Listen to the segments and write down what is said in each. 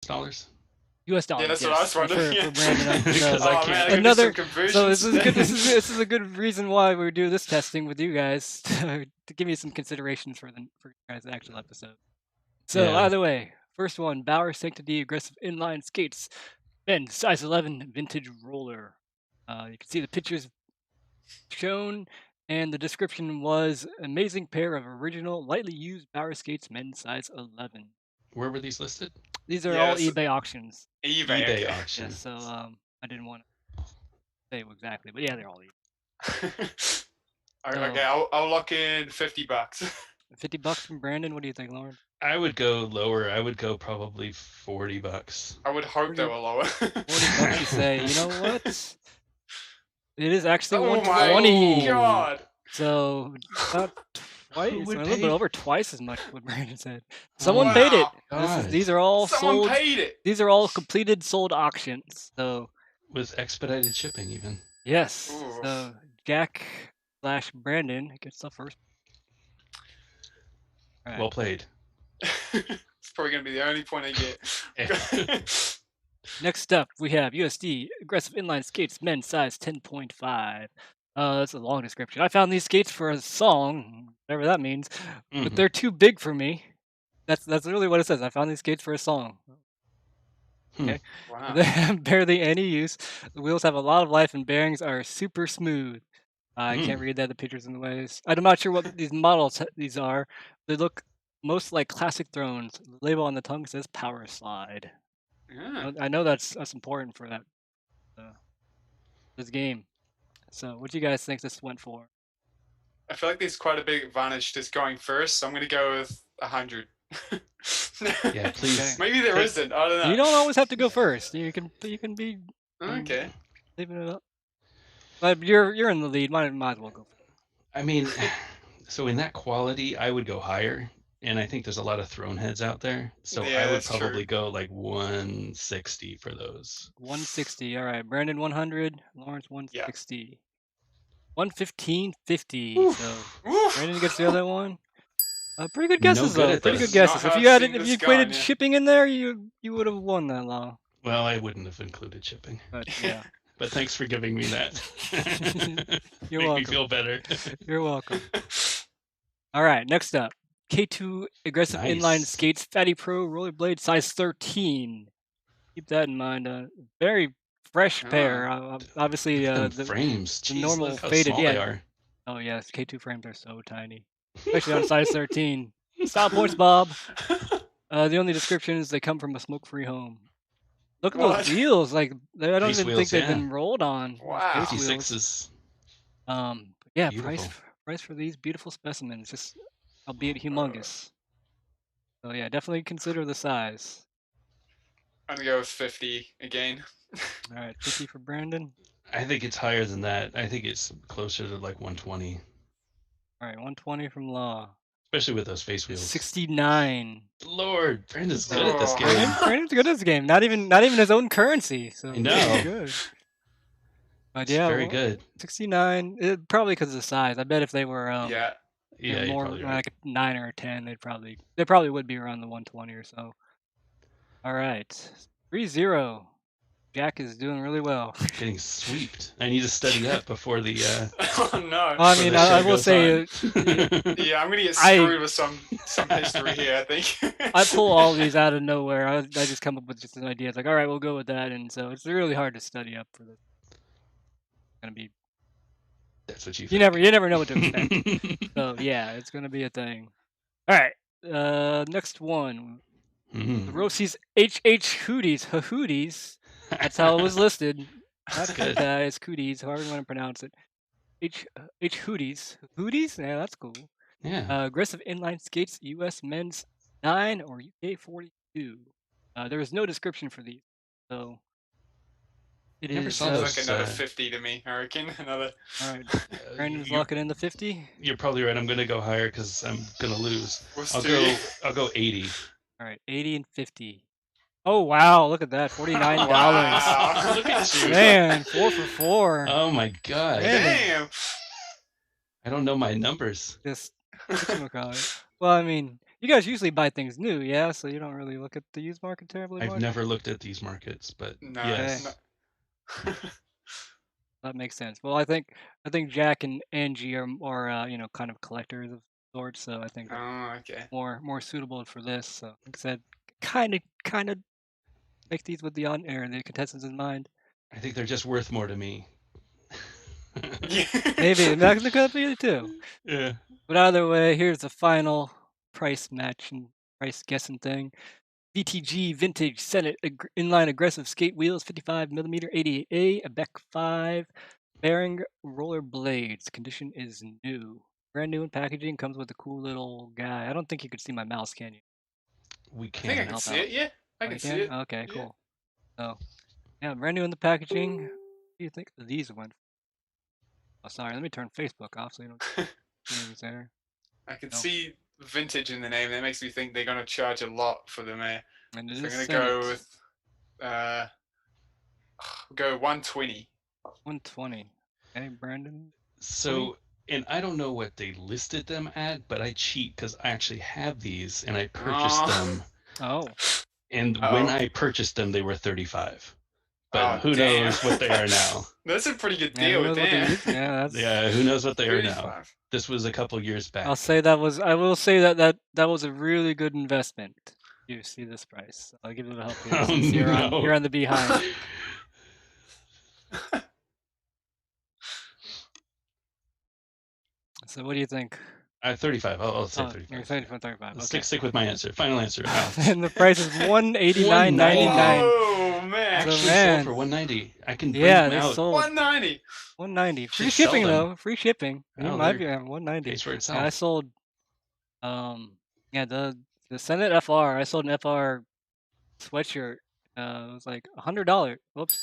dollars? U.S. dollars. Yeah, that's yes. what I was wondering. For Brandon. Because Oh I man, can't. I gotta do Another. some conversions. So this is good. today. This is a good reason why we do this testing with you guys to give you some considerations for your guys' actual episode. So Yeah. either way, first one: Bauer Sanctity Aggressive Inline Skates, men's size 11 vintage roller. You can see the pictures shown, and the description was amazing pair of original lightly used Bauer skates, men's size 11. Where were these listed? These are all Yes. eBay auctions. eBay. eBay Okay. auction. Yeah, so I didn't want to say exactly, but yeah, they're all eBay. Okay, I'll lock in $50. $50 from Brandon. What do you think, Lauren? I would go lower. I would go probably $40. I would hope they were lower. $40 you say. You know what? It is actually Oh $120. my god! So about twice, Who would a little pay- bit over twice as much what Brandon said. Someone paid it. Wow. These are all Someone sold. paid it. These are all completed sold auctions. So With expedited shipping, even. yes. Ooh. So Jack/Brandon gets the first. All right. Well played. It's probably gonna be the only point I get. Next up, we have USD Aggressive Inline Skates, men's size 10.5. That's a long description. I found these skates for a song, whatever that means, but Mhm. they're too big for me. That's really what it says. I found these skates for a song. Okay. Wow. They have barely any use. The wheels have a lot of life and bearings are super smooth. I can't read that, the pictures in the ways. I'm not sure what these are. They look most like classic thrones. The label on the tongue says Power Slide. Yeah. I know that's important for that this game. So, what do you guys think this went for? I feel like there's quite a big advantage just going first, so I'm gonna go with 100. Yeah, please. Maybe there isn't. I don't know. You don't always have to go first. You can be Okay. leaving it up. But you're in the lead. Might as well go. I mean, so in that quality, I would go higher. And I think there's a lot of throne heads out there. So Yeah, I would that's true. probably go like 160 for those. 160. All right, Brandon 100, Lawrence 160. 115.50. So Oof. Brandon gets the other one. Pretty good No guesses good though. at Pretty this. good guesses. Not If you how had I've if seen you this gone, equated yeah. shipping in there, you would have won that law. Well, I wouldn't have included shipping. But yeah, But thanks for giving me that. You're Make welcome. me feel better. You're welcome. All right, next up, K2 Aggressive Inline Nice. Skates Fatty Pro Rollerblade size 13. Keep that in mind. Very fresh pair. Obviously, Them the frames. the Jeez, normal look how faded, small yeah. they are. Oh yes, K2 frames are so tiny, especially on size 13. Style points, Bob. The only description is they come from a smoke-free home. Look at What? those wheels. Like I don't Base even wheels, think they've yeah. been rolled on. Wow. Base wheels. 56s. Yeah, Beautiful. price for these beautiful specimens, just albeit humongous. So yeah, definitely consider the size. I'm gonna go with 50 again. All right, 50 for Brandon. I think it's higher than that. I think it's closer to like 120, All right, 120 from Law. especially with those face wheels. 69. Lord, Brandon's good at this Oh. game. Brandon's good at this game. Not even his own currency. So I know. that's good. But It's yeah, very good. 69. Probably because of the size. I bet if they were Yeah. Yeah, you're more probably right. like a 9 or a 10, they probably would be around the 120 or so. All right, 3-0. Jack is doing really well. Getting sweeped. I need to study up before the. Oh no. I before mean, the I show will goes say, on. Yeah, I'm gonna get I- screwed with some history here, I think. I pull all these out of nowhere. I just come up with just an idea. It's like, all right, we'll go with that, and so it's really hard to study up for this. It's gonna be. That's what you. You never know what to expect. So yeah, it's gonna be a thing. All right, next one. The Rosie's HH Hooties. That's how it was listed. That's good. It's Cooties, however you want to pronounce it. H Hooties. Hooties? Yeah, that's cool. Yeah. Aggressive inline skates, U.S. men's 9 or UK 42. There is no description for these, so it Never is. saw Sounds those. like another 50 to me, I reckon. Another. All right, Brandon's you're, locking in the 50. you're probably right. I'm gonna go higher because I'm gonna lose. What's I'll the- go 80. All right, 80 and 50. Oh wow, look at that, $49. Wow. Look at you. Man, 4 for 4. Oh my god. Man. Damn. I don't know my numbers. Just whatchamacallit. Well, I mean, You guys usually buy things new, yeah? So you don't really look at the used market terribly I've much? never looked at these markets, but No, yes. no. That makes sense. Well, I think Jack and Angie are kind of collectors of sorts, so I think they're Oh, okay. more suitable for this. So like I said, kind of make these with the the contestants in mind. I think they're just worth more to me. Yeah. Maybe that could be it too. Yeah. But either way, here's the final price match and price guessing thing. VTG Vintage Senate Inline Aggressive Skate Wheels 55mm 88A, a Beck 5, bearing roller blades. Condition is new. Brand new in packaging, comes with a cool little guy. I don't think you could see my mouse, can you? We I think I can. can Help see out. it. Yeah, I Oh, can you see can? it. Okay, Yeah. cool. So, yeah, brand new in the packaging. What do you think these went? Oh, sorry, let me turn Facebook off so you don't see things there. I can No. see vintage in the name. That makes me think they're gonna charge a lot for them. And it So I'm is gonna Senate. go with go 120. 120. Okay, Brandon. So, and I don't know what they listed them at, but I cheat because I actually have these and I purchased them. Oh. And when I purchased them, they were 35. But who damn. knows what they are now? That's a pretty good Yeah, deal. who knows what they Damn. use? Yeah, that's. Yeah, who knows what they are now? 35. This was a couple years back. I'll say that was. I will say that was a really good investment. You see this price. I'll give it a help here Oh, since no. you're on the behind. So what do you think? 35. I'll say 35. You're saying for 35. Okay. Stick with my answer. Final answer. And the price is $189.99. Oh man. Actually So, man. sold for $190. I can bring Yeah, them they out. sold. 190. 190. Free Should sell shipping them. though. Free shipping. You Oh, might be they're- at 190. Pays for Yeah, itself. I sold. Yeah, the Senate FR. I sold an FR sweatshirt. It was like $100. Whoops.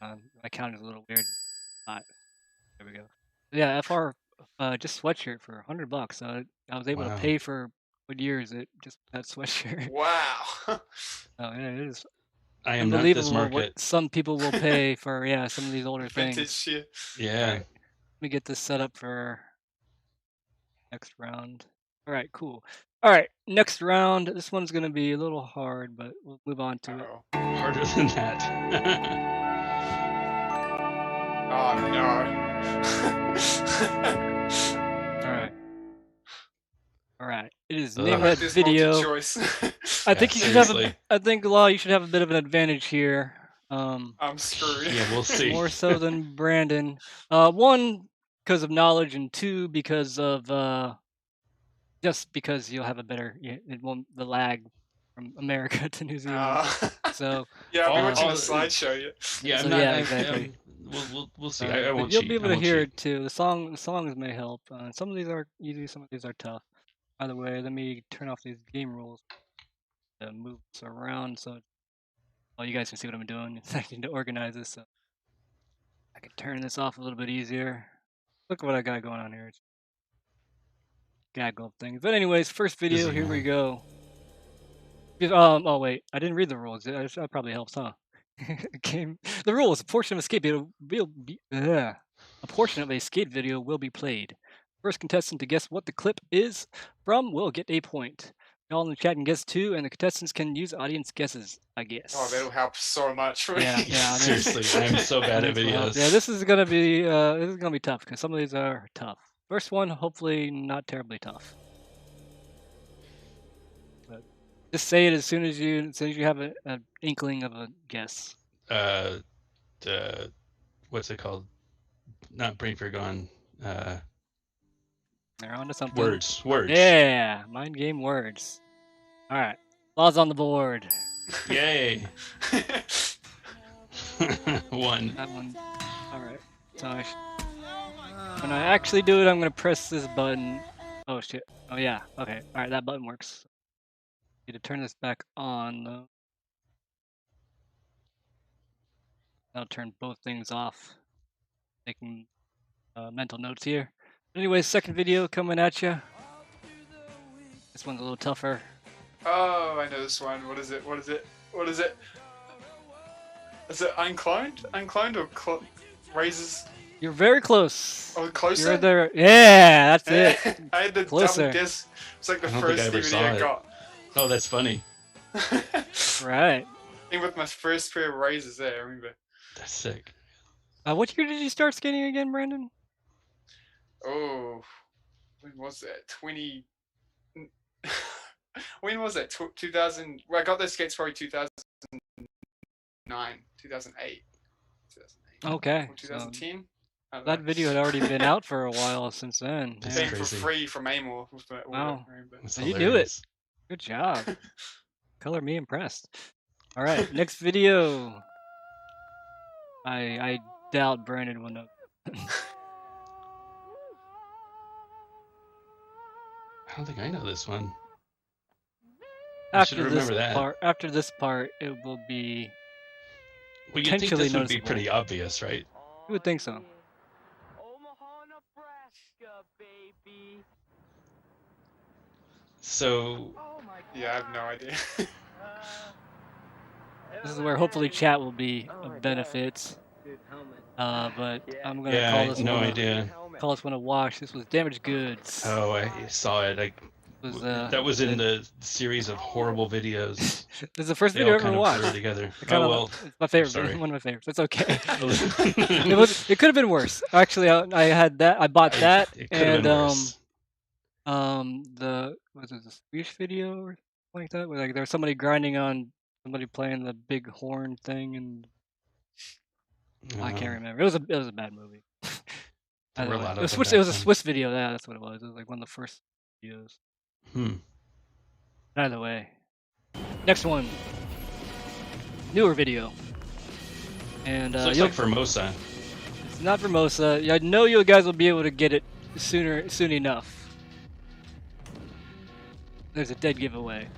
My count is a little weird. There we go. Yeah, FR just sweatshirt for $100. So I was able to Wow. pay for what years it just that sweatshirt. Wow. Oh yeah, it is I am not this unbelievable what market. some people will pay for some of these older Vintage things. shit. Yeah. Alright, let me get this set up for next round. All right, cool. All right, next round. This one's gonna be a little hard, but we'll move on to it. Uh-oh. Harder than that. Oh no. All right. It is Ugh. name I that like this video. multi-choice. I Yeah, think you should have. seriously. I think Law, you should have a bit of an advantage here. I'm screwed. Yeah, we'll see. More so than Brandon. One, because of knowledge, and two, because of just because you'll have a better. It won't the lag from America to New Zealand. So yeah, I've been watching all- the slideshow. Yeah, So, I'm not. yeah, I- exactly. We'll see. But I won't you'll cheat. be able I to won't hear cheat. it too. The songs may help. Some of these are easy. Some of these are tough. By the way, let me turn off these game rules to move this around so you guys can see what I'm doing. I need to organize this so I can turn this off a little bit easier. Look what I got going on here. It's gaggle things. But anyways, first video. Busy Here we man. go. Oh wait, I didn't read the rules. That probably helps, huh? Game. The rules. A portion of a skate video a portion of a skate video will be played. First contestant to guess what the clip is from will get a point. Y'all in the chat can guess too, and the contestants can use audience guesses, I guess. Oh, that'll help so much for me. Yeah. Seriously, I'm so bad at videos. Yeah, this is gonna be tough because some of these are tough. First one, hopefully not terribly tough. But just say it as soon as you have an inkling of a guess. What's it called? Not brain for gone. They're onto something. Words. Yeah, mind game words. All right, Law's on the board. Yay. One. That one. All right. So when I actually do it, I'm gonna press this button. Oh shit. Oh yeah. Okay. All right. That button works. Need to turn this back on though. I'll turn both things off. Taking mental notes here. Anyways, second video coming at you. This one's a little tougher. Oh, I know this one. What is it? Is it uncloned? Uncloned or raises? You're very close. Oh, closer? You're there. Yeah, that's it. I had the Closer. double disc. It's like the I don't think I first ever DVD saw I it. got. Oh, that's funny. Right. Even with my first pair of razors there, I remember. That's sick. What year did you start skating again, Brandon? Oh, when was that? When was that? 2000. Well, I got those skates probably 2009, 2008. Okay. Or 2010. That video had already been out for a while since then. That's Came crazy. for free from Amor. Wow. That's You do it. hilarious. Good job. Color me impressed. All right, next video. I doubt Brandon will know. I don't think I know this one. I should remember that. After this part, it will be Well, you'd think potentially this would be noticeable. pretty obvious, right? You would think so. Omaha, Nebraska, baby. So, Yeah, I have no idea. This is where hopefully chat will be of benefit. But I'm gonna yeah, call I this have no one. idea. Call this one a wash. This was Damaged Goods. Oh, I saw it. That was in the series of horrible videos. This is the first They video all I kind ever of watched. blur together. Oh well, it's my favorite. sorry. One of my favorites. That's okay. It It could have been worse. Actually, I had that. I bought that It could have and been worse. was it the Swedish video or something like that? Where like there was somebody grinding on somebody playing the big horn thing, and I can't remember. It was a bad movie. There were a Either way. lot It of was them Swiss. back It was a then. Swiss video. Yeah, that's what it was. It was like one of the first videos. Either way, next one, newer video, and Looks like Formosa. it's not Formosa. I know you guys will be able to get it soon enough. There's a dead giveaway.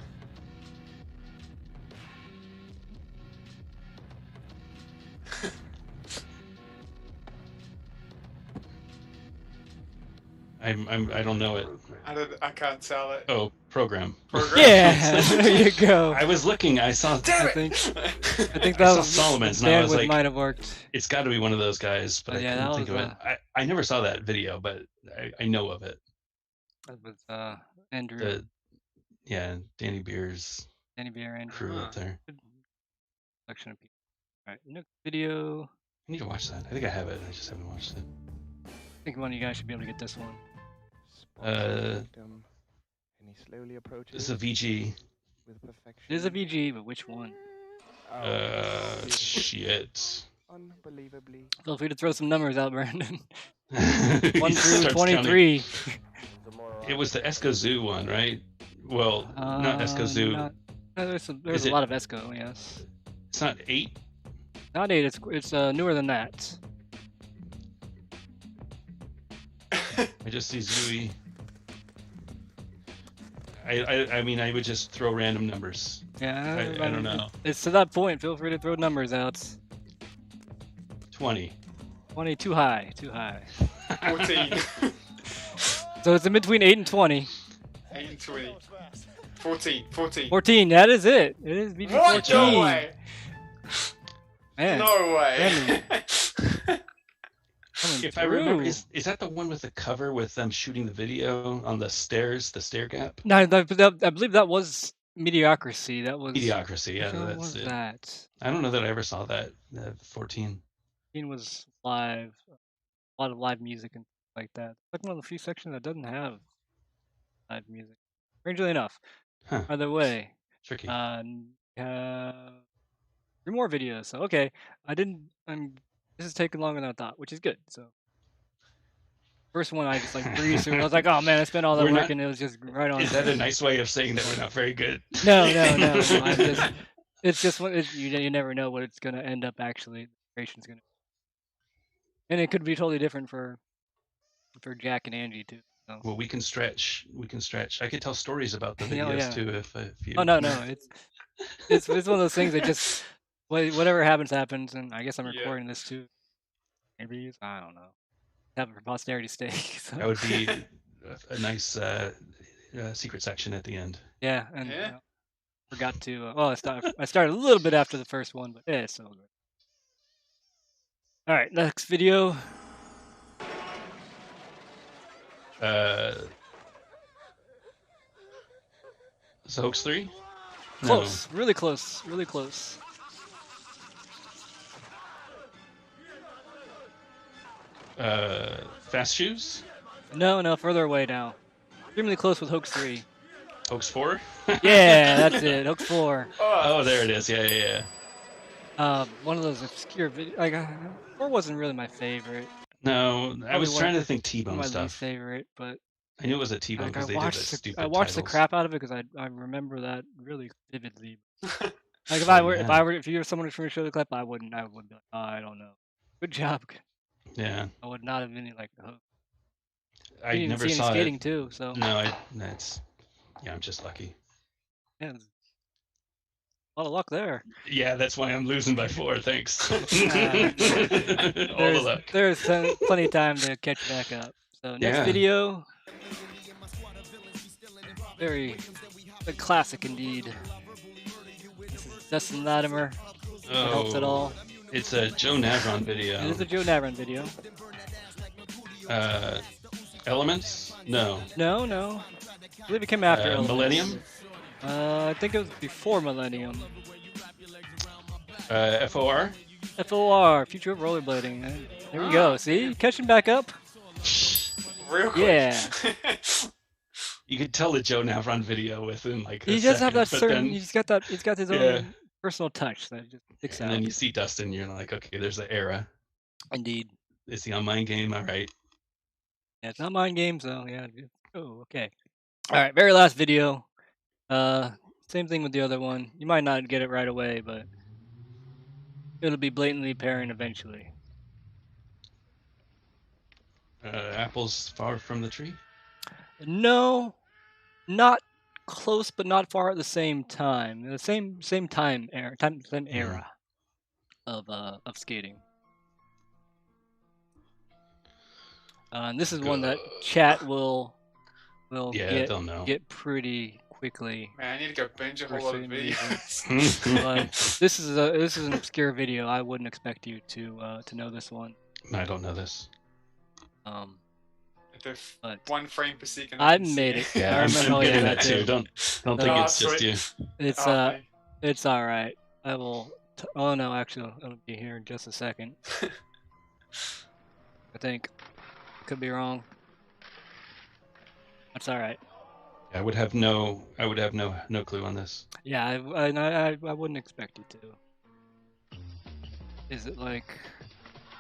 I don't know it. I can't tell it. Oh, program. Yeah, there you go. I was looking. I saw. Damn I it! think I that saw was Solomon's, and I was bandwidth like, might have worked. it's got to be one of those guys, but I Yeah, couldn't that think of was, it. I never saw that video, but I know of it. That was Andrew, Danny Beers Danny Beer, Andrew. crew up there. Good selection of people. All right, next video. I need to watch that. I think I have it. I just haven't watched it. I think one of you guys should be able to get this one. Uh, And he slowly approaches This is a VG. with perfection. It is a VG, but which one? Shit. Unbelievably. Feel free to throw some numbers out, Brandon. He 1 through starts 23. It was the Esco Zoo one, right? Well, not Esco Zoo. There's Is a it- lot of Esco, yes. It's not 8. Not 8. It's newer than that. I just see Zooey. I mean, I would just throw random numbers. Yeah, I don't know. It's to that point. Feel free to throw numbers out. 20. 20, too high. Too high. 14. So it's in between 8 and 20. 8 and 20. 14. 14. 14. That is it. It is BG What? 14. No way. Man, No way. coming If I remember, through. is that the one with the cover with them shooting the video on the stairs, the stair gap? No, I believe that was Mediocrity. That was. Mediocrity, yeah, Which one that's was it. that? I don't know that I ever saw that. 14. 14 was live. A lot of live music and stuff like that. It's like one of the few sections that doesn't have live music. Strangely enough. Huh. Either way, Tricky. we have 3 more videos. So okay, this is taking longer than I thought, which is good. So first one I just like breezed through. I was like, oh man, I spent all that We're work not- and it was just right on. Is that a nice way of saying that we're not very good? No. It's just you never know what it's gonna end up actually. The creation's gonna, and it could be totally different for Jack and Angie too. So. Well, we can stretch. I could tell stories about the Yeah, videos yeah. too if you. Oh no, it's one of those things that just whatever happens, and I guess I'm Yeah. recording this too. Maybe I don't know. Have it for posterity's sake. So. That would be a nice secret section at the end. Yeah, and Yeah. forgot to. I started a little bit after the first one, but yeah, it's so good. All right, next video. Is it Hoax 3? Close, really close, really close. Fast Shoes? No, further away now. Extremely close with Hoax 3. Hoax 4? Yeah, that's it. Hoax 4. Oh, there it is. Yeah. One of those obscure videos. Like, 4 wasn't really my favorite. No, I was trying to think One of T-Bone my least stuff. favorite, but I knew it was a T-Bone like, because they did the stupid I watched the titles. crap out of it because I remember that really vividly. Like Oh, if you were someone to show the clip, I would be like, oh, I don't know. Good job. Yeah. I would not have been like, oh. I You didn't never see any saw skating it. too, so No, I'm just lucky. yeah, there's a lot of luck there. Yeah, that's why I'm losing by 4. Thanks. All the luck. There's plenty of time to catch back up. So next Yeah. video, very a classic indeed. This is Dustin Latimer. If it helps at all. It's a Joe Navron video. It is a Joe Navron video. Elements? No. No. I believe it came after Elements. Millennium? I think it was before Millennium. FOR? FOR, Future of Rollerblading. There we go. See? Catching back up. Real quick. Yeah. You could tell the Joe Navron video within like a He does have second, that but certain. then, He's got his own Yeah. personal touch that just sticks and out. then you see Dustin, you're like, okay, there's the era. Indeed. Is he on Mind Game? All right. Yeah, it's not mind games though. Yeah. Oh, okay. All right. Very last video. Same thing with the other one. You might not get it right away, but it'll be blatantly apparent eventually. Apples far from the tree? No, not close, but not far at the same time. The same time era, same era of skating. And this is one that chat will they'll know. get pretty quickly. Man, I need to go binge a For whole lot of certain videos. But this is an obscure video. I wouldn't expect you to know this one. I don't know this. The But 1 frame per second. I made it. Yeah, I I'm remember getting that that too. too. Don't think Oh, it's just sweet. you. It's Oh, man. it's all right. I will. Oh no, actually, it'll be here in just a second. I think. Could be wrong. That's all right. I would have no clue on this. Yeah, I wouldn't expect you to. Is it like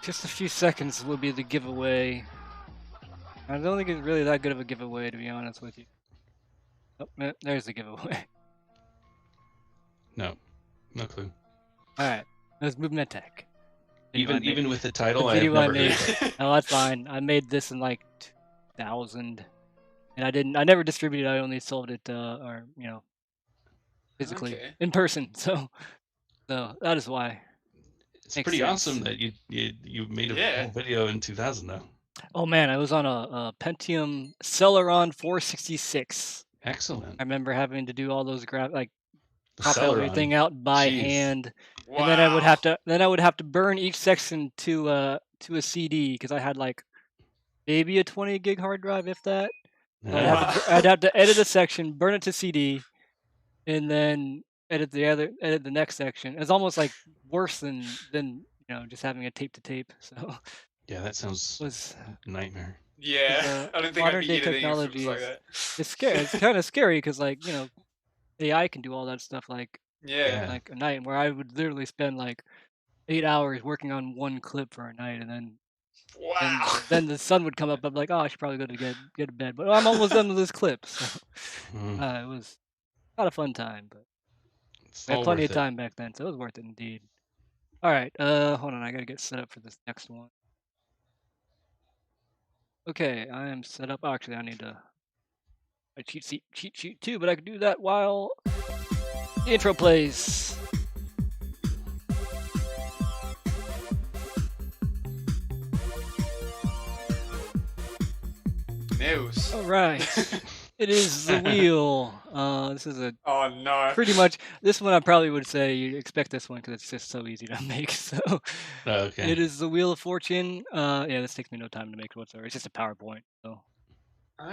just a few seconds will be the giveaway? I don't think it's really that good of a giveaway, to be honest with you. Oh, there's the giveaway. No clue. All right, let's Movement Tech. Even with the title, the I have video I never made. heard of it. No, that's fine. I made this in like 2000, and I never distributed. I only sold it, or physically Okay. in person. So that is why. It's Makes pretty sense. awesome that you made a Yeah. whole video in 2000 though. Oh man, I was on a Pentium Celeron 466. Excellent. I remember having to do all those The pop Celeron. everything out by Jeez. hand, Wow. and then I would have to burn each section to a CD because I had like maybe a 20 gig hard drive, if that. Yeah. I'd have to edit a section, burn it to CD, and then edit the next section. It's almost like worse than just having a tape to tape. So Yeah, that sounds it was nightmare. Yeah, I don't think I'd modern be day editing if it technology was like is- that. it's scary. It's kind of scary because AI can do all that stuff like Yeah. a night, where I would literally spend like 8 hours working on one clip for a night, and then Wow. then the sun would come up. I'm like, oh, I should probably go to get to bed, but I'm almost done with this clip. So Mm, it was not a fun time, but it's we had all plenty worth of it. time back then, so it was worth it indeed. All right, hold on, I gotta get set up for this next one. Okay, I am set up. Actually, I need a cheat sheet too, but I can do that while the intro plays. News. All right, it is the wheel. This is a Oh no. pretty much this one. I probably would say you expect this one because it's just so easy to make. So Okay. it is the Wheel of Fortune. Yeah, this takes me no time to make whatsoever. It's just a PowerPoint. So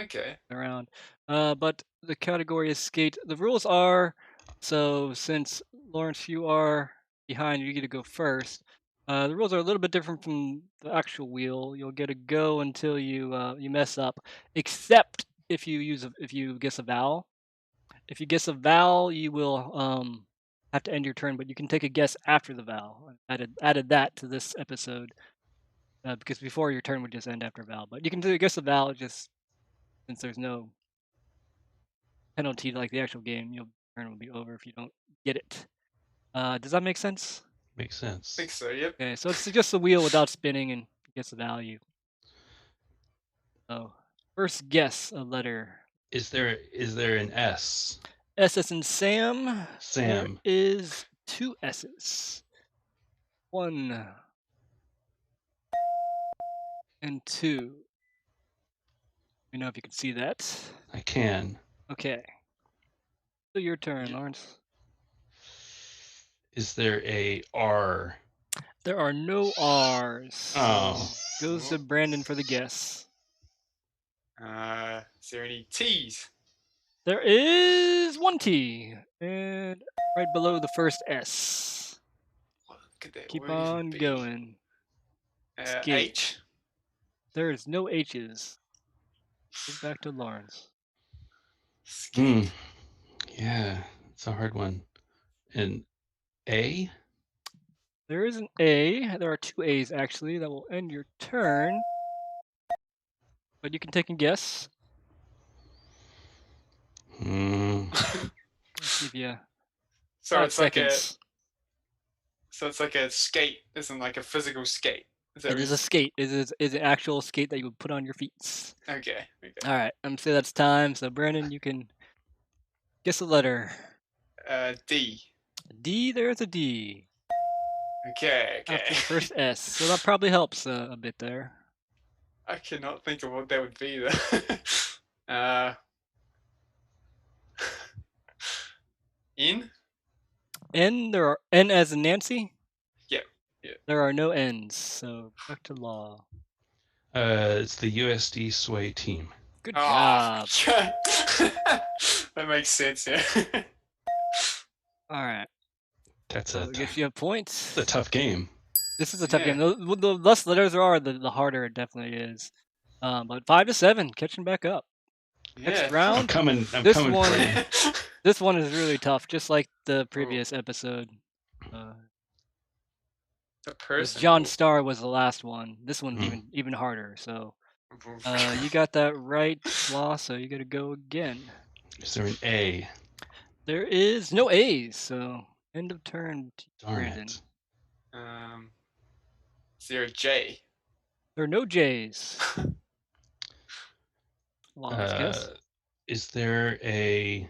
Okay. around. But the category is skate. The rules are, so since Lawrence, you are behind, you get to go first. The rules are a little bit different from the actual wheel. You'll get a go until you mess up, except if you guess a vowel. If you guess a vowel, you will have to end your turn, but you can take a guess after the vowel. I added that to this episode because before your turn would just end after a vowel. But you can guess a vowel just since there's no penalty like the actual game. Your turn will be over if you don't get it. Does that make sense? Makes I sense. think so. Yep. Okay, so it's just the wheel without spinning and guess the value. So first guess a letter. Is there an S? S as in Sam. There Sam. is 2 S's. 1 and 2. Let me know if you can see that. I can. Okay. So your turn, Yeah. Lawrence. Is there a R? There are no R's. Oh. Goes to Brandon for the guess. Is there any T's? There is 1 T, and right below the first S. What could that Keep word even on be? going. Skate. H. There is no H's. Go back to Lawrence. Skate. Yeah, it's a hard one. An A? There is an A. There are 2 A's actually. That will end your turn. But you can take a guess. Hmm. I'll give you So 5 it's like seconds. a skate. Isn't like a physical skate. Is that It is a skate. It is an actual skate that you would put on your feet. Okay. All right. I'm gonna say that's time. So Brandon, you can guess a letter. D. D. There's a D Okay. after the first S. So that probably helps a bit there. I cannot think of what that would be though. N. N. There are N as in Nancy. Yep. Yeah. There are no N's. So back to law. It's the USD Sway team. Good Oh, job. that makes sense. Yeah. All right. That's So I guess you have points. a tough game. This is a tough Yeah. game. The less letters there are, the harder it definitely is. But 5-7, catching back up. Next Yeah. I'm round. coming. This coming one- for you. This one is really tough, just like the previous episode. The Because person. John Starr was the last one. This one's Hmm. even harder. So you got that right, Law. So you got to go again. Is there an A? There is no A's. So end of turn. Darn Brandon. it. Is there a J? There are no J's. Law's guess. Is there a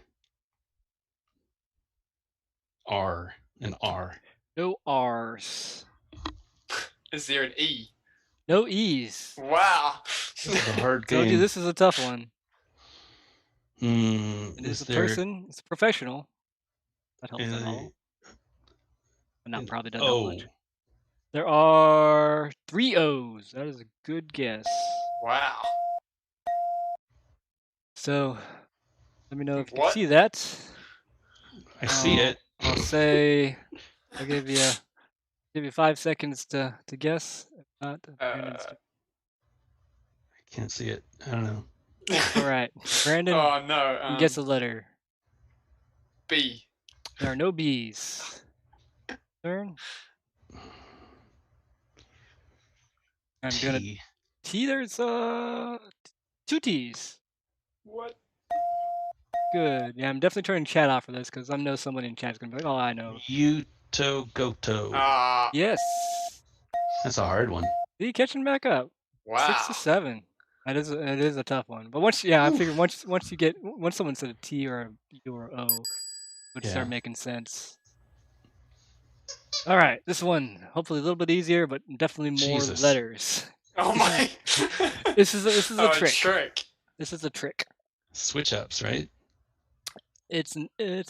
R? An R. No R's. Is there an E? No E's. Wow. This is a hard Told game. you this is a tough one. Hmm. It is a there person. It's a professional. That helps at an- all. But not an probably doesn't help O? much. There are 3 O's. That is a good guess. Wow. So let me know if you can What? see that. I see it. I'll say I'll give you 5 seconds to guess. If not, Brandon's Uh, I can't see it. I don't know. all right. Brandon, Oh no. you guess a letter. B. There are no B's. Turn. I'm gonna T. T. There's 2 T's. What? Good. Yeah, I'm definitely turning chat off for this because I know someone in chat's gonna be like, "Oh, I know." Yuto Goto. Ah. Yes. That's a hard one. See, catching back up. Wow. 6-7. It is a tough one. But I figured once someone said a T or a U or O, it would Yeah. start making sense. All right, this one hopefully a little bit easier, but definitely more Jesus. letters. Oh my. This is a Oh, trick. This is a trick. Switch ups, right? It's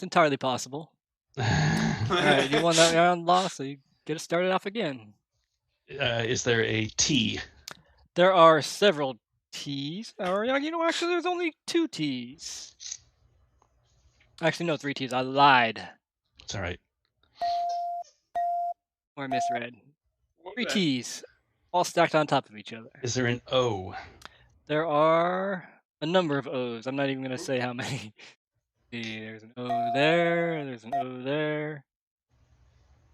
entirely possible. All All right, you won that round, Law, so you get it started off again. Is there a T? There are several T's. Or actually, there's only 2 T's. Actually, no, 3 T's. I lied. It's all right. Or I misread. What 3 the- T's, all stacked on top of each other. Is there an O? There are a number of O's. I'm not even going to say how many. See, there's an O there, there's an O there,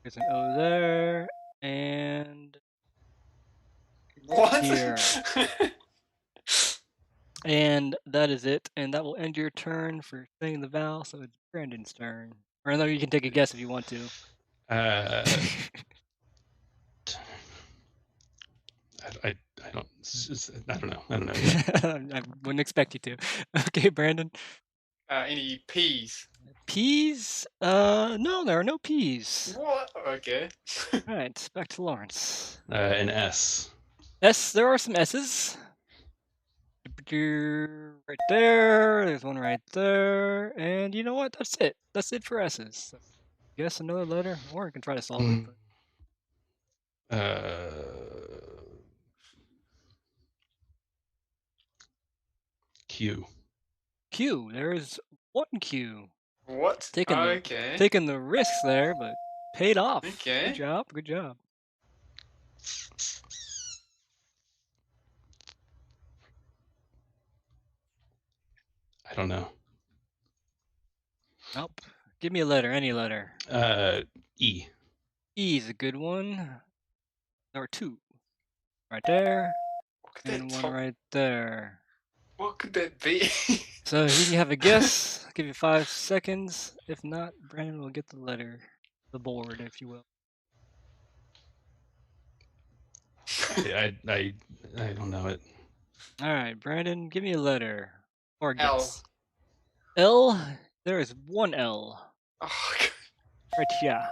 there's an O there, and What? here. And that is it. And that will end your turn for saying the vowel, so it's Brandon's turn. Or no, you can take a guess if you want to. I don't know. I don't know. I wouldn't expect you to. Okay, Brandon. Any peas? Peas? No, there are no peas. What? Okay. Alright, back to Lawrence. An S. S, there are some S's. Right there, there's one right there, and you know what? That's it. That's it for S's. So guess another letter, or I can try to solve it. Q. Q, there is one Q. What? Taking Okay. taking the risks there, but paid off. Okay. Good job. Good job. I don't know. Nope. Give me a letter, any letter. E. E is a good one. There are 2. Right there, What could and that one right there. What could that be? So you can have a guess. I'll give you 5 seconds. If not, Brandon will get the letter, the board, if you will. I don't know it. All right, Brandon, give me a letter or a L. guess. L. There is one L Oh, God. right here.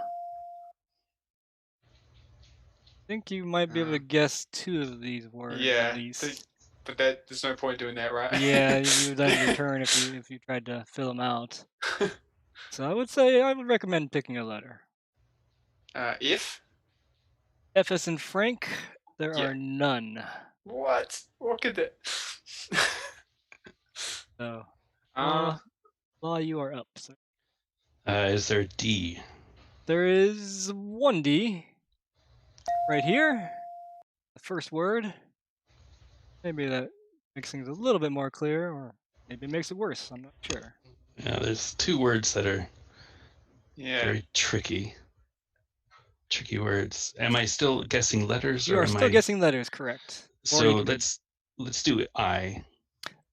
I think you might be able to guess 2 of these words Yeah, at least. But there's no point doing that, right? Yeah, you would end your turn if you tried to fill them out. So I would recommend picking a letter. If? F as in Frank. There Yeah. are none. What? What could that? So, uh, Law, you are up. So Is there a D? there is one D right here. The first word. Maybe that makes things a little bit more clear, or maybe it makes it worse. I'm not sure. Yeah, there's 2 words that are yeah. very tricky. Tricky words. Am I still guessing letters? You or are am still I... guessing letters, correct? Or So you can- let's do it. I.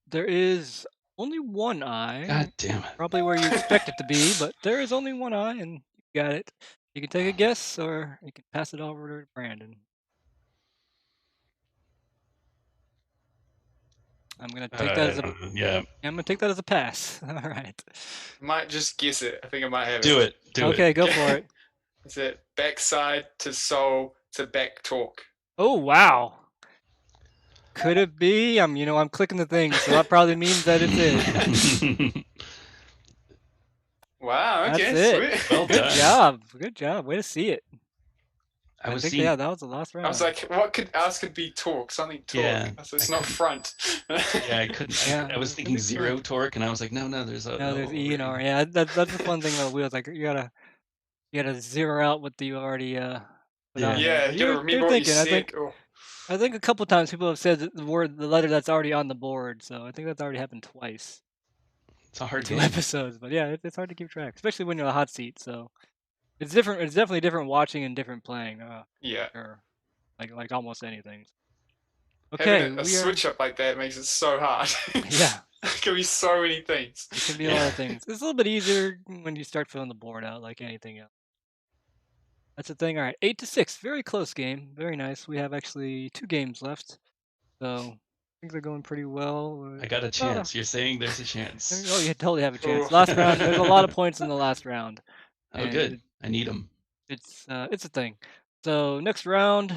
There is only one I. God damn it. Probably where you expect it to be, but there is only one I, and you got it. You can take a guess, or you can pass it over to Brandon. I'm gonna take that as a yeah. I'm gonna take that as a pass. All right. Might just guess it. I think I might have Do it. Do it. Okay, go for it. Is it backside to soul to back talk? Oh wow. Could it be? I'm clicking the thing, so that probably means that it's it. Wow. Okay. That's it. Sweet. Well Good done. job. Good job. Way to see it. I was think seeing. yeah, that was the last round. I was like, what else could be talk? Something talk. Yeah, So it's I not front. Yeah, I couldn't. Yeah, I was thinking that'd be zero torque, and I was like, no, there's a. no, there's O E and R. already. Yeah, that's the fun thing about wheels. Like you gotta zero out what you already put Yeah. on there. Yeah, But you gotta remember what you said. I think a couple times people have said the letter that's already on the board. So I think that's already happened twice. It's a hard 2 game. episodes, but yeah, it's hard to keep track, especially when you're in the hot seat. So it's different. It's definitely different watching and different playing. Yeah. Or like almost anything. Having Okay, a switch up like that makes it so hard. Yeah, It can be so many things. it can be a lot of things. It's a little bit easier when you start filling the board out, like anything else. That's the thing. All right, 8-6, very close game, very nice. We have actually 2 games left, so things are going pretty well. I got a chance. You're saying there's a chance. Oh, you totally have a chance. Oh. Last round, there's a lot of points in the last round. Oh, and good. I need them. It's a thing. So next round.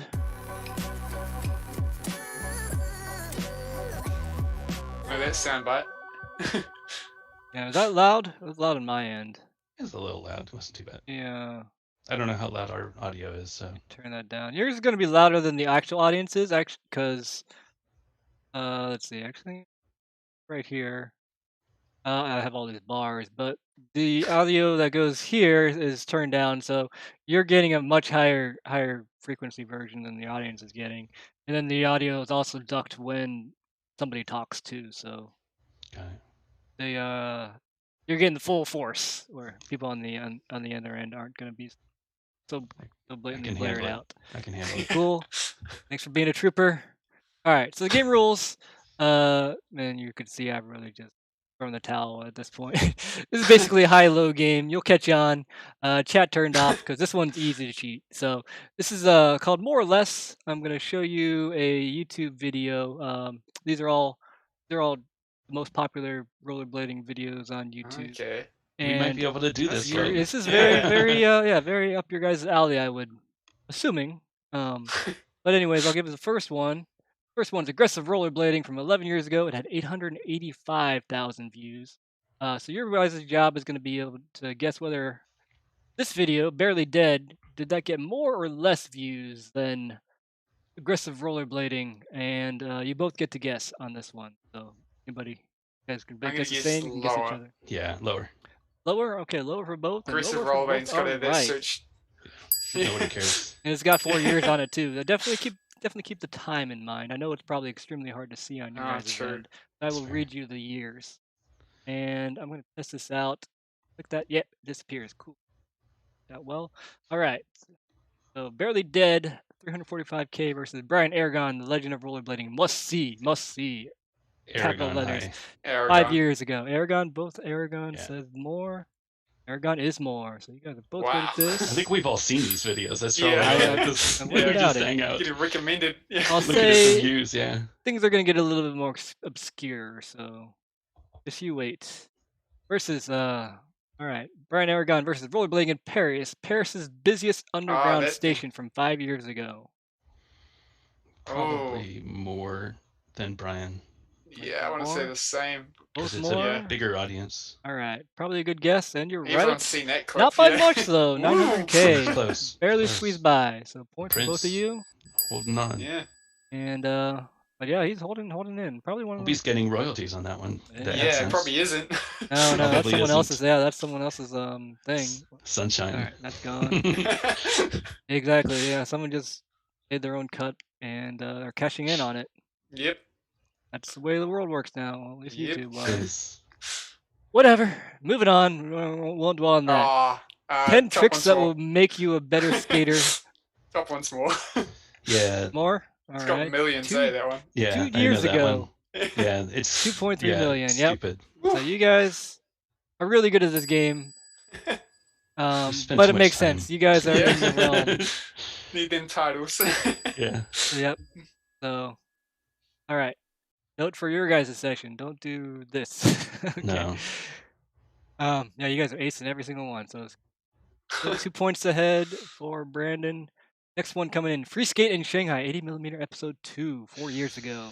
Oh, that soundbite. Yeah, was that loud? It was loud on my end. It was a little loud. It wasn't too bad. Yeah, I don't know how loud our audio is, so. turn that down. Yours is going to be louder than the actual audience is, actually, because let's see. Actually, right here, I have all these bars, but the audio that goes here is turned down, so you're getting a much higher frequency version than the audience is getting, and then the audio is also ducked when somebody talks too. So Got it. they you're getting the full force, where people on the other end aren't going to be so blatantly can blared handle it. out. I can handle it. Cool. Thanks for being a trooper. All right, so the game rules. Man, you could see I've really just thrown the towel at this point. This is basically a high-low game. You'll catch on. Chat turned off because this one's easy to cheat. So this is called More or Less. I'm gonna show you a YouTube video. They're all the most popular rollerblading videos on YouTube. Okay. We might And be able to do this. Logan. this is very up your guys' alley, I would assuming. But anyways, I'll give it the first one. First one's aggressive rollerblading from 11 years ago. It had 885,000 views. So your guys' job is going to be able to guess whether this video, Barely Dead, did that get more or less views than aggressive rollerblading? And you both get to guess on this one. So anybody, you guys can I'm guess gonna the guess same. You can guess each lower. other. Yeah, lower. Lower? Okay, lower for both. And Aggressive lower for rollerblading's both. got All a right. search. Nobody cares. And it's got 4 years on it too. Definitely keep the time in mind. I know it's probably extremely hard to see on your guys' true. end, but I That's will fair. read you the years. And I'm gonna test this out. Click that. Yep, it disappears. Cool. That well. All right. So Barely Dead, 345K versus Brian Aragon, the Legend of Rollerblading. Must see. Capital Aragon letters. high. 5 Aragon. years ago. both Aragon Yeah. says more. Aragon is more. So you guys are both good Wow. at this. I think we've all seen these videos. That's Yeah. probably I- why this- I we wouldn't just doubt it. hang out. Getting recommended. Yeah. I'll Look at the say views, yeah. things are gonna get a little bit more obscure, so just you wait. Versus all right, Brian Aragon versus Rollerblading in Paris, Paris's busiest underground that- station from 5 years ago. Probably more than Brian. Yeah, I want to say More? the same. Both 'Cause it's more. a bigger audience. All right, probably a good guess, and you're Everyone's right. seen that clip. Not by yeah. much though, Woo! 900K. Close. Barely close. squeezed by. So points for both of Prince. you. Holding on. Yeah. And but yeah, he's holding in. Probably one of Hope the he's getting royalties on that one. Yeah. The Yeah, it AdSense. probably isn't. No, that's Probably someone else's. isn't. Yeah, that's someone else's thing. Sunshine. All right, that's gone. Exactly. Yeah, someone just made their own cut and are cashing in on it. Yep. That's the way the world works now. At least Yep. YouTube. Is- Whatever. Moving on. We won't dwell on that. 10 top tricks one's that more. will make you a better skater. Top one's more. yeah. More. All It's got right. millions, Two- that one. Yeah. 2 I know years that ago. one. Yeah, it's 2.3 yeah, million. Yep. Stupid. So you guys are really good at this game. spent But too it much makes time. sense. You guys are in the realm. Need them titles. Yeah. Yep. So, all right. Note for your guys' session: don't do this. Okay. No. Yeah, you guys are acing every single one. So it's still 2 points ahead for Brandon. Next one coming in: Free Skate in Shanghai, 80mm episode 2, 4 years ago.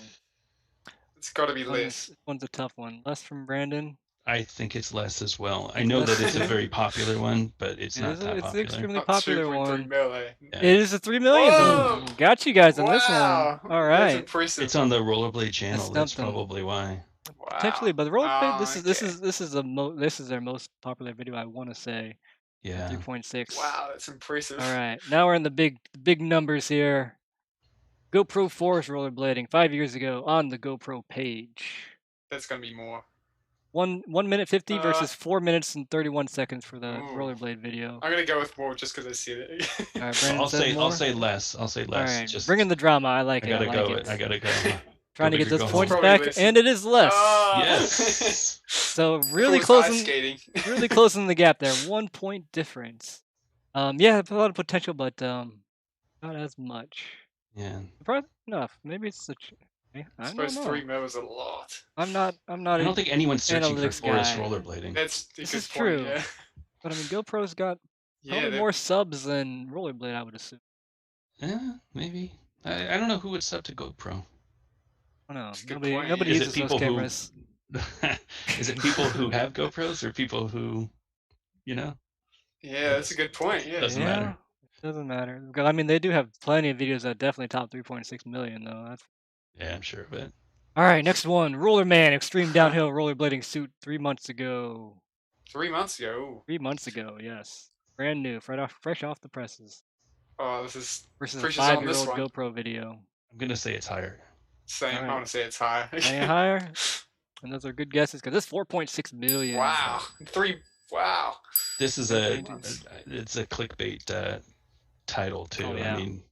It's got to be This less. one's a tough one. Less from Brandon. I think it's less as well. I It's know less that it's a too? very popular one, but it's not that It's an popular. extremely Not popular 2.3 one. million. Yeah. It is a 3 million. Whoa! Got you guys on this Wow. one. All That's right. impressive. It's on the Rollerblade channel. That's something. probably why. Wow. Potentially, but the rollerblade. Oh, This is okay. this is their most popular video. I want to say Yeah. 3.6. Wow, that's impressive. All right, now we're in the big numbers here. GoPro Force rollerblading 5 years ago on the GoPro page. That's gonna be more. 1 minute 50 Uh, versus 4 minutes and 31 seconds for the Ooh. rollerblade video. I'm gonna go with more just because I see it. All right, So Brandon says more. I'll say less. I'll say All less. right, Just bring in the drama. I like I it. gotta I go. like it. I gotta go. Trying to Go get big or those go points home. Probably back, less. and it is less. Ah. Yes. So really Cool with ice closing, skating. really closing the gap there. 1 point difference. Yeah, a lot of potential, but not as much. Yeah. Surprising enough. Maybe it's such. I I suppose don't know. 3 mil is a lot. I'm not. I don't think anyone's searching for analytics forest guy. rollerblading. That's a This good is point, true. Yeah, But I mean, GoPro's got yeah probably they're- more subs than Rollerblade, I would assume. Yeah, maybe. I don't know who would sub to GoPro. I don't know. That's a good Nobody, point, nobody yeah. Is it uses those people who- cameras. Is it people who have GoPros or people who, you know? yeah, that's a good point. Yeah, Doesn't matter. Doesn't matter. I mean, they do have plenty of videos that definitely top 3.6 million, though. That's Yeah, I'm sure of it. All right, next one. Roller Man, extreme downhill rollerblading suit 3 months ago. 3 months ago. Ooh. 3 months ago, yes. Brand new, fresh off the presses. Oh, this is Versus a pressure's on this 5-year-old one. GoPro video. I'm gonna say it's higher. Same. Alright. I want to say it's high. Any higher? And those are good guesses because this 4.6 million. Wow. Wow. This is Goodness. it's a clickbait title too. Oh, yeah. I mean,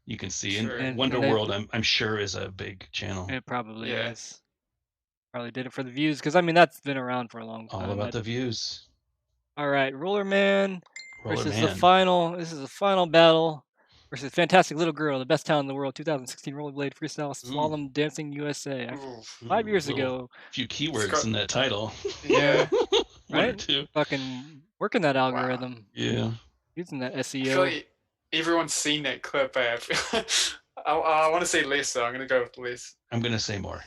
you can see. Sure. And And Wonderworld, I'm sure is a big channel. it probably Yeah. is. Probably did it for the views because I mean that's been around for a long time. All about the views. All right, Roller Man Roller versus Man. the final. This is the final battle versus Fantastic Little Girl, the best talent in the world, 2016 rollerblade freestyle slalom dancing USA. Ooh. 5 years Little- ago. Few keywords got- in that title. Yeah. One or Right? two. Fucking working that algorithm, Yeah. using that I SEO. feel like everyone's seen that clip. I want to say less, so I'm going to go with less. I'm gonna say more.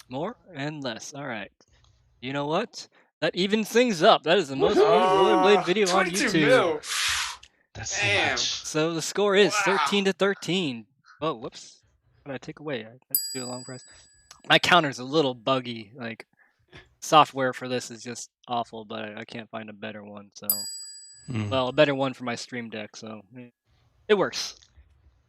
More and less. All right. You know what? That evens things up. That is the most viewed rollerblade video on 22 YouTube. mil. That's so Damn. much. So the score is Wow. 13-13. Oh, whoops. What did I take away? I didn't do a long press. My counter's a little buggy. Like, software for this is just awful, but I can't find a better one. So, well, a better one for my Stream Deck. So, it works.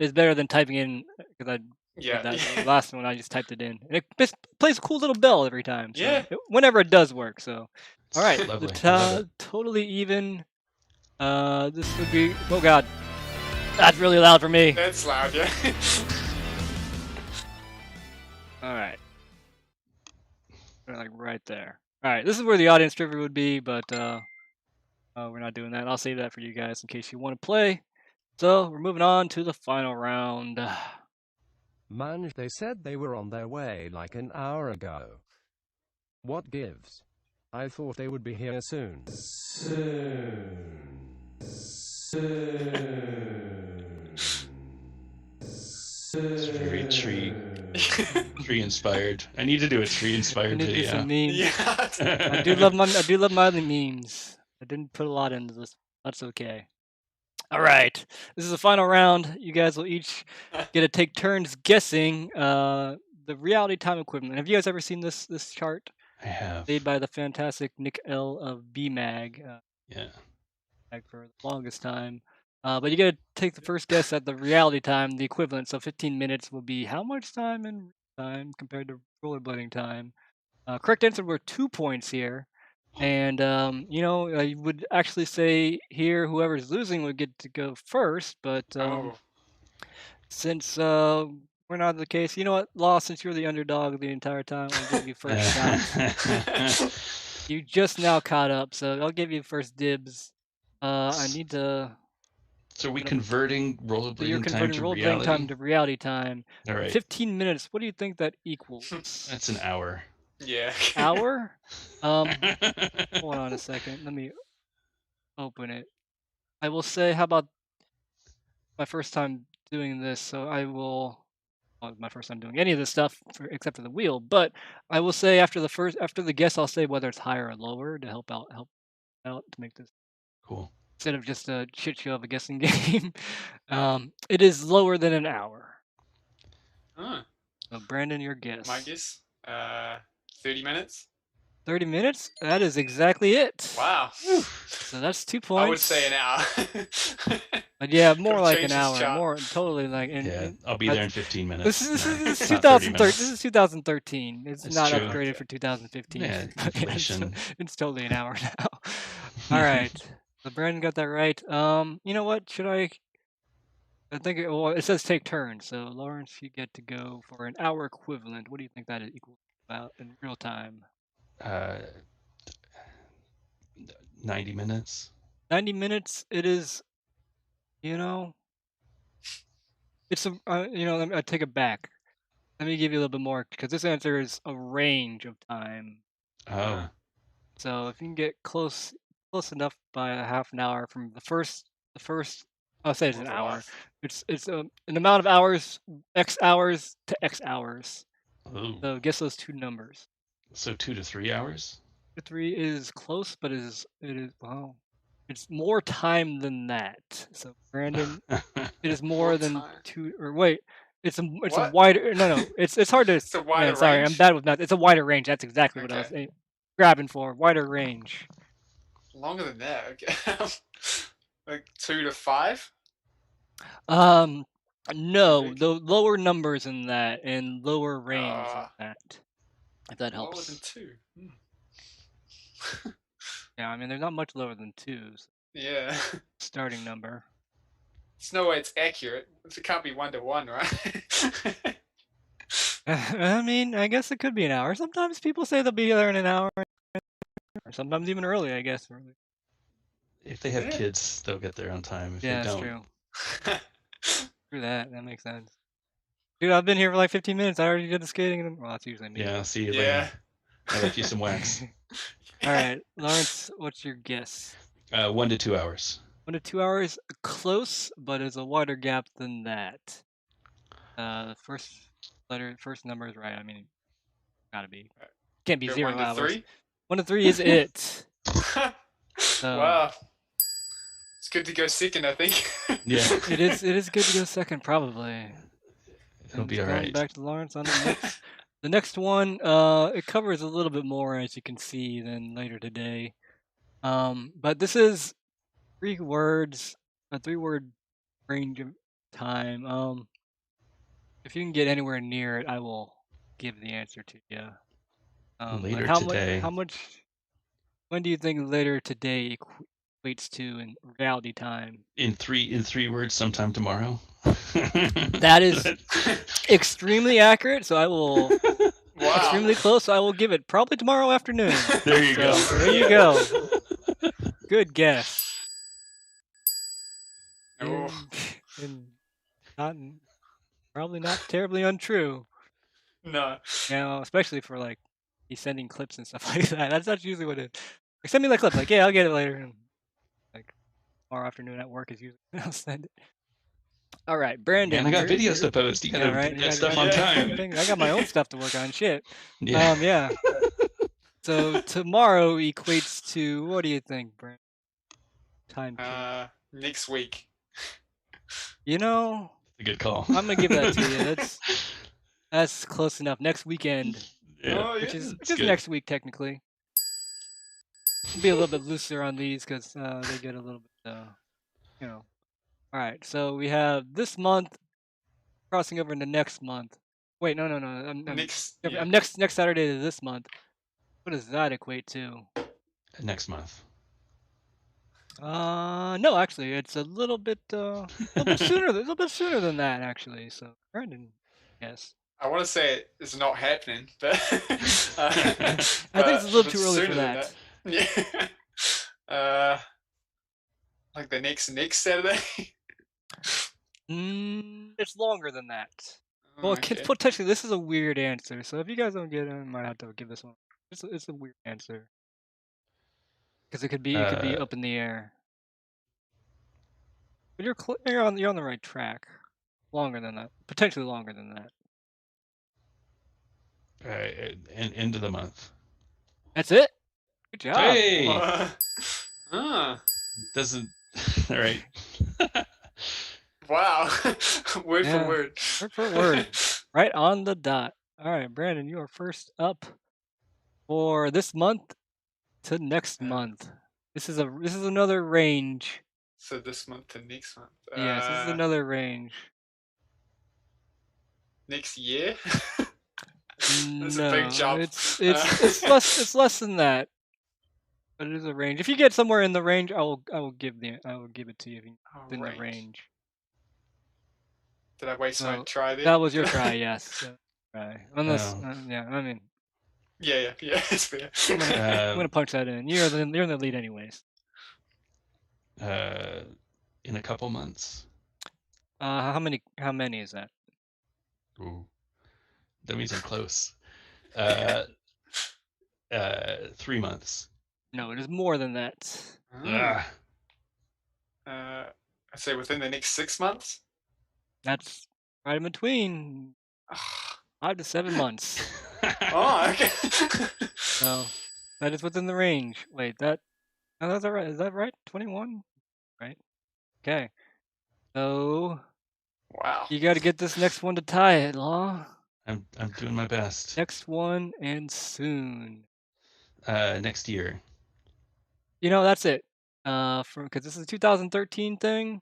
It's better than typing in because Yeah. that last one I just typed it in. And it just plays a cool little bell every time. So Yeah. whenever it does work. So, all right, Lovely. the I love it. totally even. This would be. Oh God, that's really loud for me. That's loud, yeah. All right, like right there. All right, this is where the audience trivia would be, but we're not doing that. I'll save that for you guys in case you want to play. So we're moving on to the final round. Man, they said they were on their way like an hour ago. What gives? I thought they would be here soon. It's very tree inspired. I need to do a tree I inspired need to do video. some memes. Yeah. I do love my memes. I didn't put a lot into this. That's okay. All right, this is the final round. You guys will each get to take turns guessing the reality time equivalent. Have you guys ever seen this chart I have. made by the fantastic Nick L of BMag? Yeah. For the longest time. But you gotta take the first guess at the reality time, the equivalent. So 15 minutes will be how much time in time compared to rollerblading time? Correct answer were 2 points here. And I would actually say here whoever's losing would get to go first, but Oh. since we're not the case, you know what, Law, since you're the underdog the entire time, I'll give you first shot. You just now caught up, so I'll give you first dibs. I need to. So are we converting So you're rollerblading time converting to rollerblading reality? time to reality time. All right. 15 minutes. What do you think that equals? That's an hour. Yeah. Hour? Hold on a second. Let me open it. I will say, how about my first time doing this? So I will. Well, my first time doing any of this stuff except for the wheel, but I will say after the guess, I'll say whether it's higher or lower to help out to make this Cool. instead of just a shit show of a guessing game. It is lower than an hour. Huh. So Brandon, your guess. My guess? 30 minutes? 30 minutes? That is exactly it. Wow. So that's 2 points. I would say an hour. But yeah, more Gotta like change an this hour. chart. More totally like. Yeah, I'll be there in 15 minutes. This is It's not 30 2013. minutes. This is 2013. It's It's not true. upgraded for 2015. Yeah, But yeah, inflation. it's totally an hour now. All right. So Brandon got that right. You know what? Should I think it says take turns. So Lawrence, you get to go for an hour equivalent. What do you think that is equal about in real time? 90 minutes. 90 minutes. It is. It's a. I take it back. Let me give you a little bit more because this answer is a range of time. Oh, So if you can get close enough by a half an hour from the first. I'll say it's an hour. It's an amount of hours, X hours to X hours. ooh. So guess those two numbers. So 2 to 3 hours. 3 is close, but it is wow. It's more time than that. So Brandon, it is more than time. 2. Or wait, It's a What? wider. No. It's hard to. It's a wider Yeah, sorry, I'm range? bad with math. It's a wider range. That's exactly what I was Okay. grabbing for. Wider range. Longer than that. Okay. Like 2 to 5? No, big? the lower numbers than that and lower range than Uh, that. If that lower helps. than 2. Yeah, I mean, they're not much lower than 2s. Yeah. Starting number. There's no way it's accurate. It can't be 1 to 1, right? I mean, I guess it could be an hour. Sometimes people say they'll be there in an hour, or sometimes even early. I guess. If they have Yeah. kids, they'll get there on time. If Yeah, they that's don't, true. True that. That makes sense. Dude, I've been here for like 15 minutes. I already did the skating. And well, that's usually me. yeah, I'll see you Yeah. later. I left you some wax. All right, Lawrence, what's your guess? 1 to 2 hours. 1 to 2 hours, close, but it's a wider gap than that. The first number is right. I mean, gotta be. Can't be Go 0 1 to hours. 3? 1 to 3 is it. Wow. It's good to go second, I think. Yeah, It is good to go second, probably. it'll be And all going right. back to Lawrence on the next. The next one, it covers a little bit more, as you can see, than later today. But this is 3 words, a 3-word range of time. If you can get anywhere near it, I will give the answer to you. Later how today. How much? When do you think later today equates to in reality time? In three words, sometime tomorrow. That is extremely accurate. So I will. Wow. Extremely close. So I will give it probably tomorrow afternoon. There you go. So, there you go. Good guess. Oh. And not probably not terribly untrue. No. You know, especially for like he's sending clips and stuff like that. That's usually what it. Like, send me that clip. Like, yeah, I'll get it later. And like tomorrow afternoon at work is usually when I'll send it. All right, Brandon. And I got you're- videos to post. You gotta Yeah, right. get You that gotta- stuff on yeah. time. I got my own stuff to work on. Shit. Yeah. Yeah. So tomorrow equates to what do you think, Brandon? Time period. Next week. You know, A good call. I'm gonna give that to you. That's close enough. Next weekend, Yeah. Oh, which yeah. is good. next week technically. Be a little bit looser on these because they get a little bit, you know. All right, so we have this month crossing over into next month. Wait, no. I'm Next. I'm next Saturday to this month. What does that equate to? Next month. No, actually, it's a little bit sooner. A little bit sooner than that, actually. So, Brandon, yes. I want to say it's not happening, but I think it's a little too early for sooner than that. Yeah. Like the next Saturday. It's longer than that. Oh, Well, okay. potentially, this is a weird answer. So if you guys don't get it, I might have to give this one. It's a weird answer because it could be up in the air. But you're on the right track. Longer than that, potentially longer than that. End of the month. That's it. Good job. Hey, doesn't. All right. Wow. Word Yeah. for word. Word for word. Right on the dot. All right, Brandon, you are first up for this month to next month. This is another range. So this month to next month. Yes, this is another range. Next year. That's No, a big jump. it's less than that. But it is a range. If you get somewhere in the range, I will give it to you if it's in the range. Did I waste my So, try there? That was your try, yes. Try. Unless, Oh. yeah, I mean, Yeah, it's fair. I'm gonna punch that in. You're in the lead anyways. In a couple months. How many is that? Ooh. That means I'm close. 3 months. No, it is more than that. Ah. I'd say within the next 6 months. That's right in between 5 to 7 months. Oh, okay. So that is within the range. Wait, that's all right. Is that right? 21? Right. Okay. So Wow. You got to get this next one to tie it, Law. I'm doing my best. Next one and soon. Next year. You know, that's it. Because this is a 2013 thing,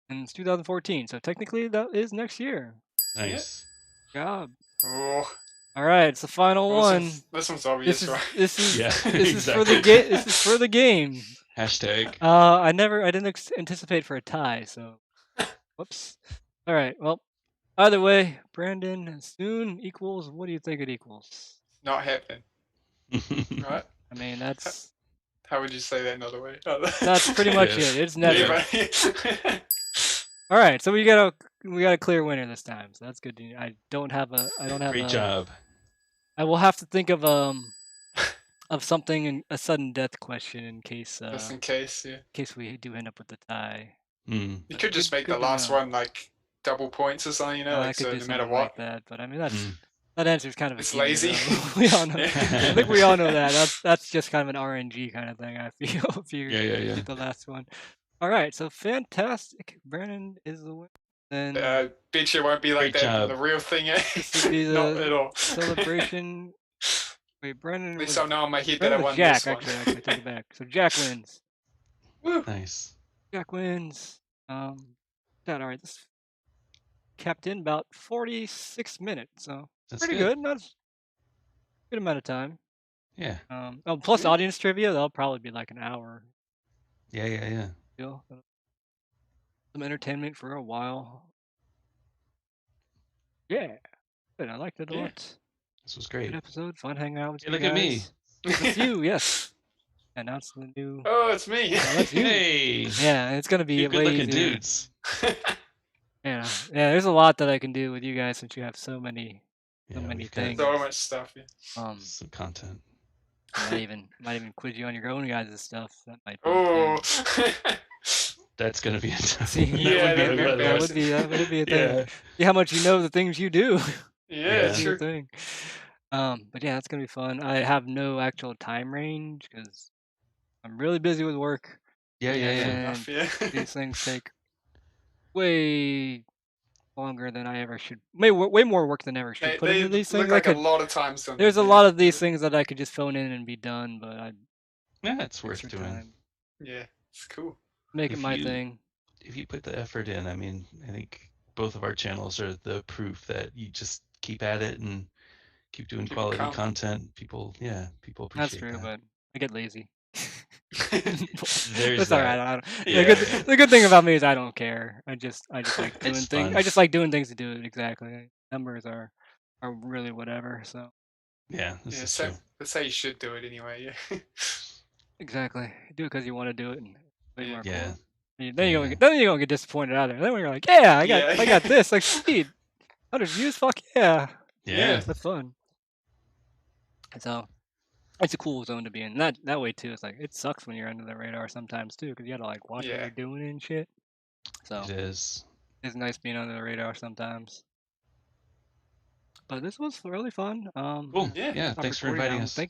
and it's 2014, so technically that is next year. Nice. Good job. Oh, All right, it's the final well, one. this one's obvious, This is right? this is Yeah, this is for the exactly. This is for the game. Hashtag. I didn't anticipate for a tie, so whoops. All right, well, either way, Brandon, soon equals. What do you think it equals? Not happening, right? I mean, that's How would you say that another way? that's pretty much Yes. it. It's never. Yeah, All right, so we got a clear winner this time, so that's good. I don't have Great job. I will have to think of something a sudden death question in case just in case, yeah. in case we do end up with the tie. Mm. You could just Good- make good the to last know. one like double points or something, you know, I like could so do no something matter like what. that, but I mean that's Mm. that answer is kind of a It's given, lazy. though. We all know. I think we all know that. That's just kind of an RNG kind of thing. I feel if you Yeah. get the last one. All right, so fantastic. Brandon is the winner. Then Bet you won't be like Great that in job. the real thing, eh? this would be Not the at all. celebration. Wait, Brandon At was, least I know in my head that I Brandon was won Jack. this one. Actually, I take it back. So Jack wins. Woo. Nice. Jack wins. That all right. This kept in about 46 minutes, so That's pretty good. Not a good amount of time. Yeah. Plus Yeah. audience trivia, that'll probably be like an hour. Yeah. Deal. Some entertainment for a while. Yeah, good. I liked it a Yeah. lot. This was Good great. episode. Fun hanging out with Hey, you look at me. guys. It's you, yes. Announce the new. Oh, it's me. That's you. Hey. Yeah, it's gonna be You way good-looking easier. dudes. Yeah. There's a lot that I can do with you guys since you have so many Yeah, many we've got things. So much stuff, yeah. some content. might even quiz you on your own guys' stuff. That might be. a Oh. thing. That's gonna be a tough See, one. Yeah, That would be that'd a be good that one. would be a thing. Yeah. See how much you know the things you do. Yeah, Yeah. Be a sure. thing. But yeah, that's gonna be fun. I have no actual time range because I'm really busy with work. Yeah. Enough, And yeah. these things take way longer than I ever should. Way more work than I ever should They, put they into these look things. like a lot of times done. There's a yeah. lot of these things that I could just phone in and be done, but I Yeah, it's worth extra doing. time. Yeah, it's cool. Make it If my you- thing. If you put the effort in, I mean, I think both of our channels are the proof that you just keep at it and keep doing Keep it quality coming. content. People appreciate That's true, that. but I get lazy. There's That's all right. I don't, Yeah. the good thing about me is I don't care. I just like doing It's things. fun. I just like doing things to do it. Exactly. Numbers are really whatever. So Yeah, this Yeah, is so true. that's how you should do it anyway, yeah. exactly, do it because you want to do it, and way Yeah. more Yeah. cool. Then you Yeah. don't get disappointed either. Then when you're like, yeah, I Yeah. got this. Like, sweet, 100 views. Fuck yeah. Yeah. That's fun. So it's a cool zone to be in. That way too. It's like it sucks when you're under the radar sometimes too, because you gotta like watch what Yeah. you're doing and shit. So It is. it's nice being under the radar sometimes. But this was really fun. Cool. Yeah. Yeah. Stop Thanks for recording inviting now. us. Thank you.